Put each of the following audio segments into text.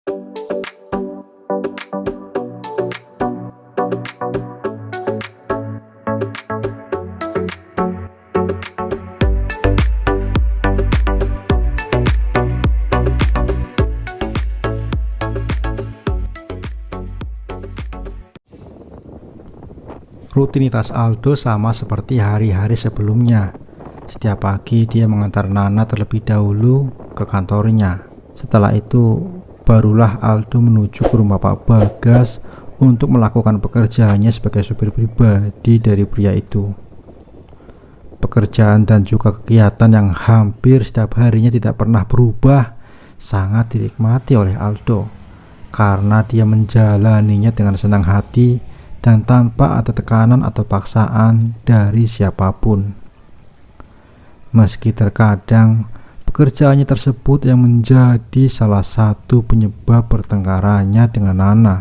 Rutinitas Aldo sama seperti hari-hari sebelumnya. Setiap pagi dia mengantar Nana terlebih dahulu ke kantornya. Setelah itu, barulah Aldo menuju ke rumah Pak Bagas untuk melakukan pekerjaannya sebagai supir pribadi dari pria itu. Pekerjaan dan juga kegiatan yang hampir setiap harinya tidak pernah berubah sangat dinikmati oleh Aldo karena dia menjalaninya dengan senang hati dan tanpa ada tekanan atau paksaan dari siapapun. Meski terkadang pekerjaannya tersebut yang menjadi salah satu penyebab pertengkarannya dengan Nana.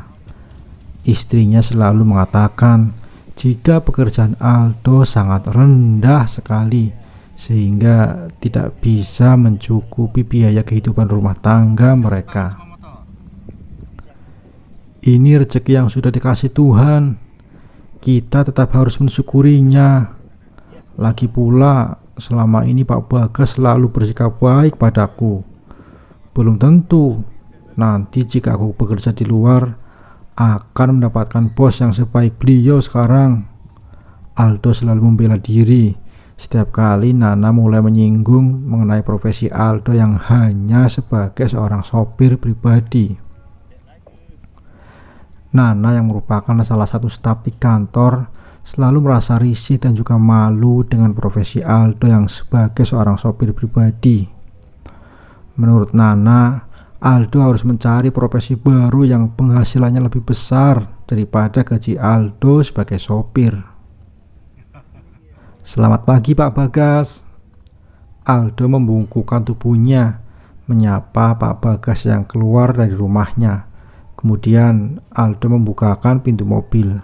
Istrinya selalu mengatakan jika pekerjaan Aldo sangat rendah sekali sehingga tidak bisa mencukupi biaya kehidupan rumah tangga mereka. Ini rezeki yang sudah dikasih Tuhan. Kita tetap harus mensyukurinya. Lagi pula, selama ini Pak Bagas selalu bersikap baik padaku. Belum tentu nanti jika aku bekerja di luar akan mendapatkan bos yang sebaik beliau sekarang. Aldo selalu membela diri setiap kali Nana mulai menyinggung mengenai profesi Aldo yang hanya sebagai seorang sopir pribadi. Nana yang merupakan salah satu staf di kantor selalu merasa risih dan juga malu dengan profesi Aldo yang sebagai seorang sopir pribadi. Menurut Nana, Aldo harus mencari profesi baru yang penghasilannya lebih besar daripada gaji Aldo sebagai sopir. Selamat pagi Pak Bagas. Aldo membungkukkan tubuhnya, menyapa Pak Bagas yang keluar dari rumahnya. Kemudian Aldo membukakan pintu mobil.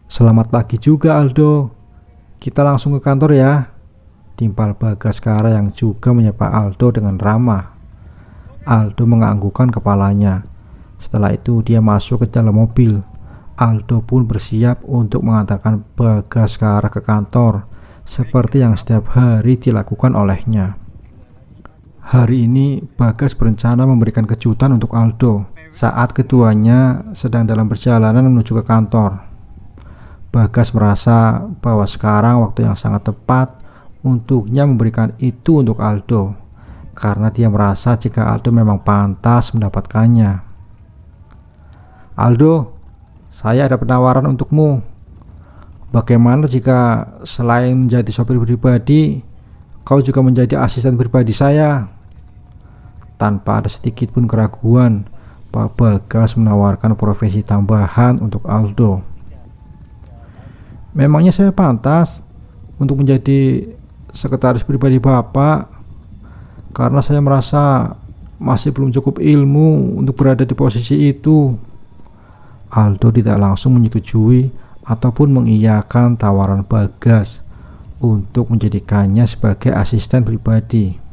Selamat pagi juga Aldo. Kita langsung ke kantor ya, timpal Bagaskara yang juga menyapa Aldo dengan ramah. Aldo menganggukkan kepalanya. Setelah itu dia masuk ke dalam mobil. Aldo pun bersiap untuk mengantarkan Bagaskara ke kantor seperti yang setiap hari dilakukan olehnya. Hari ini Bagas berencana memberikan kejutan untuk Aldo saat keduanya sedang dalam perjalanan menuju ke kantor. Bagas merasa bahwa sekarang waktu yang sangat tepat untuknya memberikan itu untuk Aldo karena dia merasa jika Aldo memang pantas mendapatkannya. Aldo, saya ada penawaran untukmu. Bagaimana jika selain menjadi sopir pribadi, kau juga menjadi asisten pribadi saya? Tanpa ada sedikit pun keraguan, Pak Bagas menawarkan profesi tambahan untuk Aldo. Memangnya saya pantas untuk menjadi sekretaris pribadi Bapak? Karena saya merasa masih belum cukup ilmu untuk berada di posisi itu. Aldo tidak langsung menyetujui ataupun mengiyakan tawaran Bagas untuk menjadikannya sebagai asisten pribadi.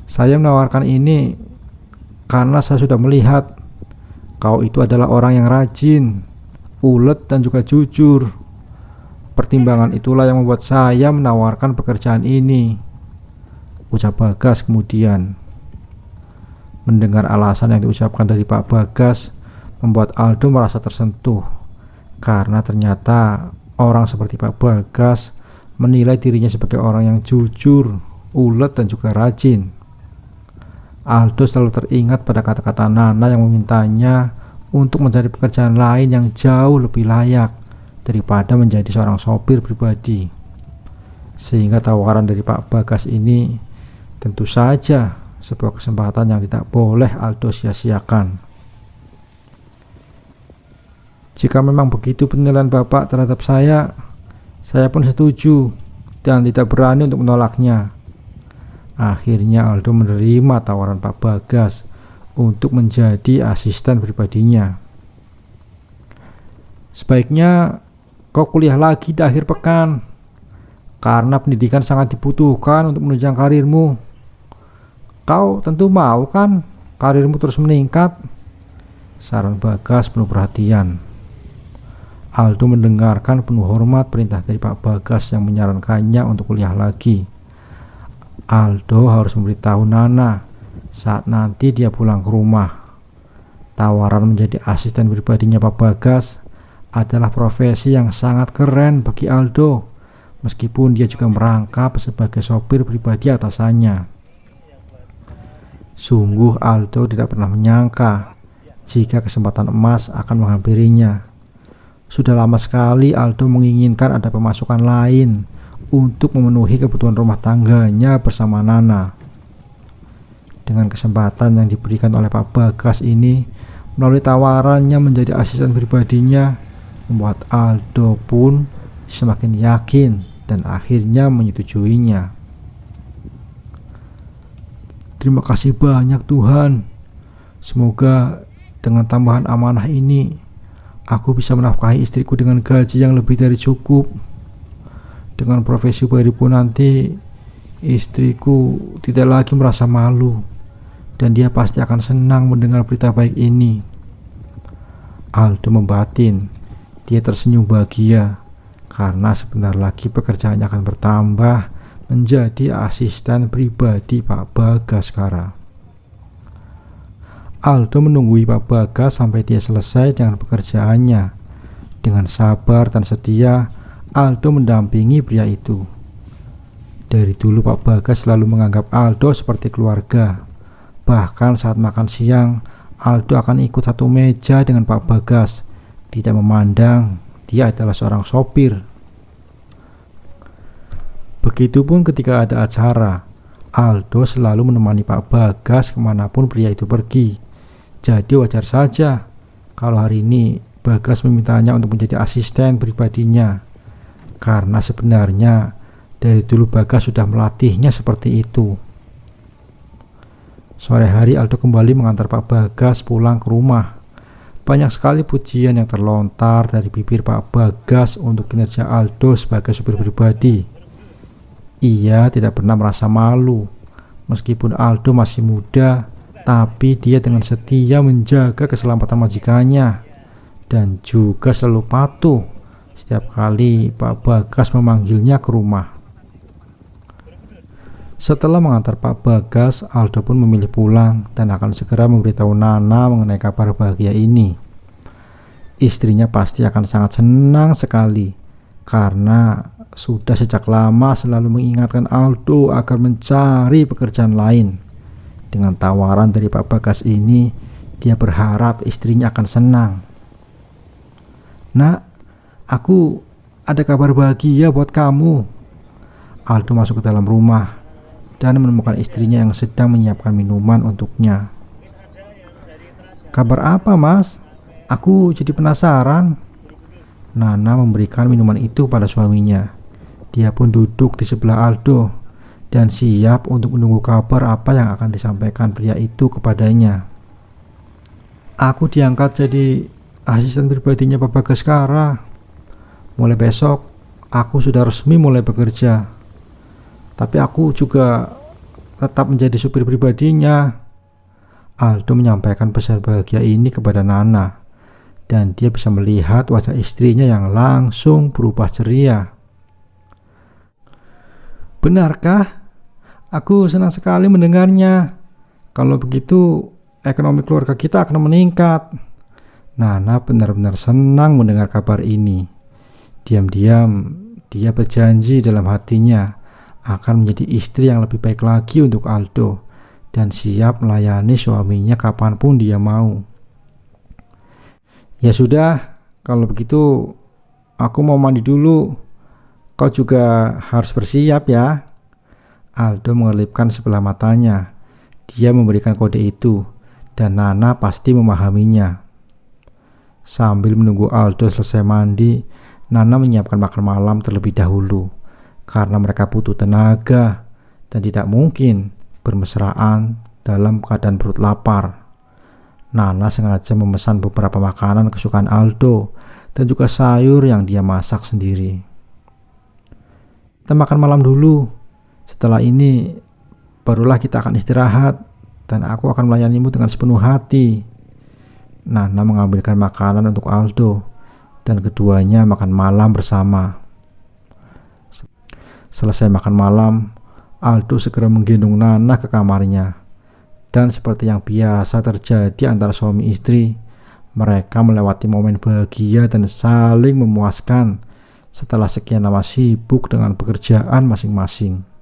Saya menawarkan ini karena saya sudah melihat kau itu adalah orang yang rajin, ulet dan juga jujur. Pertimbangan itulah yang membuat saya menawarkan pekerjaan ini, ucap Bagas kemudian. Mendengar alasan yang diucapkan dari Pak Bagas membuat Aldo merasa tersentuh karena ternyata orang seperti Pak Bagas menilai dirinya sebagai orang yang jujur, ulet dan juga rajin. Aldo selalu teringat pada kata-kata Nana yang memintanya untuk mencari pekerjaan lain yang jauh lebih layak daripada menjadi seorang sopir pribadi. Sehingga tawaran dari Pak Bagas ini tentu saja sebuah kesempatan yang tidak boleh Aldo sia-siakan. Jika memang begitu penilaian Bapak terhadap saya pun setuju dan tidak berani untuk menolaknya. Akhirnya Aldo menerima tawaran Pak Bagas untuk menjadi asisten pribadinya. Sebaiknya kau kuliah lagi di akhir pekan karena pendidikan sangat dibutuhkan untuk menunjang karirmu. Kau tentu mau kan karirmu terus meningkat? Saran Bagas penuh perhatian. Aldo mendengarkan penuh hormat perintah dari Pak Bagas yang menyarankannya untuk kuliah lagi. Aldo harus memberitahu Nana saat nanti dia pulang ke rumah. Tawaran menjadi asisten pribadinya Pak Bagas adalah profesi yang sangat keren bagi Aldo, meskipun dia juga merangkap sebagai sopir pribadi atasannya. Sungguh Aldo tidak pernah menyangka jika kesempatan emas akan menghampirinya. Sudah lama sekali Aldo menginginkan ada pemasukan lain untuk memenuhi kebutuhan rumah tangganya bersama Nana. Dengan kesempatan yang diberikan oleh Pak Bagas ini, melalui tawarannya menjadi asisten pribadinya, membuat Aldo pun semakin yakin dan akhirnya menyetujuinya. Terima kasih banyak Tuhan. Semoga dengan tambahan amanah ini aku bisa menafkahi istriku dengan gaji yang lebih dari cukup. Dengan profesi baru pun nanti istriku tidak lagi merasa malu, dan dia pasti akan senang mendengar berita baik ini. Aldo membatin. Dia tersenyum bahagia karena sebentar lagi pekerjaannya akan bertambah menjadi asisten pribadi Pak Bagas sekarang. Aldo menunggui Pak Bagas sampai dia selesai dengan pekerjaannya. Dengan sabar dan setia, Aldo mendampingi pria itu. Dari dulu Pak Bagas selalu menganggap Aldo seperti keluarga. Bahkan saat makan siang, Aldo akan ikut satu meja dengan Pak Bagas, tidak memandang dia adalah seorang sopir. Begitupun ketika ada acara, Aldo selalu menemani Pak Bagas kemanapun pria itu pergi. Jadi wajar saja kalau hari ini Bagas memintanya untuk menjadi asisten pribadinya, karena sebenarnya dari dulu Bagas sudah melatihnya seperti itu. Sore hari Aldo kembali mengantar Pak Bagas pulang ke rumah. Banyak sekali pujian yang terlontar dari bibir Pak Bagas untuk kinerja Aldo sebagai supir pribadi. Ia tidak pernah merasa malu. Meskipun Aldo masih muda, tapi dia dengan setia menjaga keselamatan majikannya dan juga selalu patuh setiap kali Pak Bagas memanggilnya ke rumah. Setelah mengantar Pak Bagas, Aldo pun memilih pulang dan akan segera memberitahu Nana mengenai kabar bahagia ini. Istrinya pasti akan sangat senang sekali karena sudah sejak lama selalu mengingatkan Aldo agar mencari pekerjaan lain. Dengan tawaran dari Pak Bagas ini, dia berharap istrinya akan senang. Nak, aku ada kabar bahagia buat kamu. Aldo masuk ke dalam rumah dan menemukan istrinya yang sedang menyiapkan minuman untuknya. Kabar apa, Mas? Aku jadi penasaran. Nana memberikan minuman itu pada suaminya. Dia pun duduk di sebelah Aldo dan siap untuk menunggu kabar apa yang akan disampaikan pria itu kepadanya. Aku diangkat jadi asisten pribadinya Pak Bagas sekarang. Mulai besok aku sudah resmi mulai bekerja. Tapi aku juga tetap menjadi supir pribadinya. Aldo menyampaikan pesan bahagia ini kepada Nana, dan dia bisa melihat wajah istrinya yang langsung berubah ceria. Benarkah? Aku senang sekali mendengarnya. Kalau begitu, ekonomi keluarga kita akan meningkat. Nana benar-benar senang mendengar kabar ini. Diam-diam, dia berjanji dalam hatinya akan menjadi istri yang lebih baik lagi untuk Aldo dan siap melayani suaminya kapanpun dia mau. Ya sudah, kalau begitu aku mau mandi dulu. Kau juga harus bersiap ya. Aldo mengelipkan sebelah matanya. Dia memberikan kode itu, dan Nana pasti memahaminya. Sambil menunggu Aldo selesai mandi, Nana menyiapkan makan malam terlebih dahulu, karena mereka butuh tenaga dan tidak mungkin bermesraan dalam keadaan perut lapar. Nana sengaja memesan beberapa makanan kesukaan Aldo dan juga sayur yang dia masak sendiri. Kita makan malam dulu. Setelah ini barulah kita akan istirahat dan aku akan melayanimu dengan sepenuh hati. Nana mengambilkan makanan untuk Aldo dan keduanya makan malam bersama. Selesai makan malam, Aldo segera menggendong Nana ke kamarnya. Dan seperti yang biasa terjadi antara suami istri, mereka melewati momen bahagia dan saling memuaskan setelah sekian lama sibuk dengan pekerjaan masing-masing.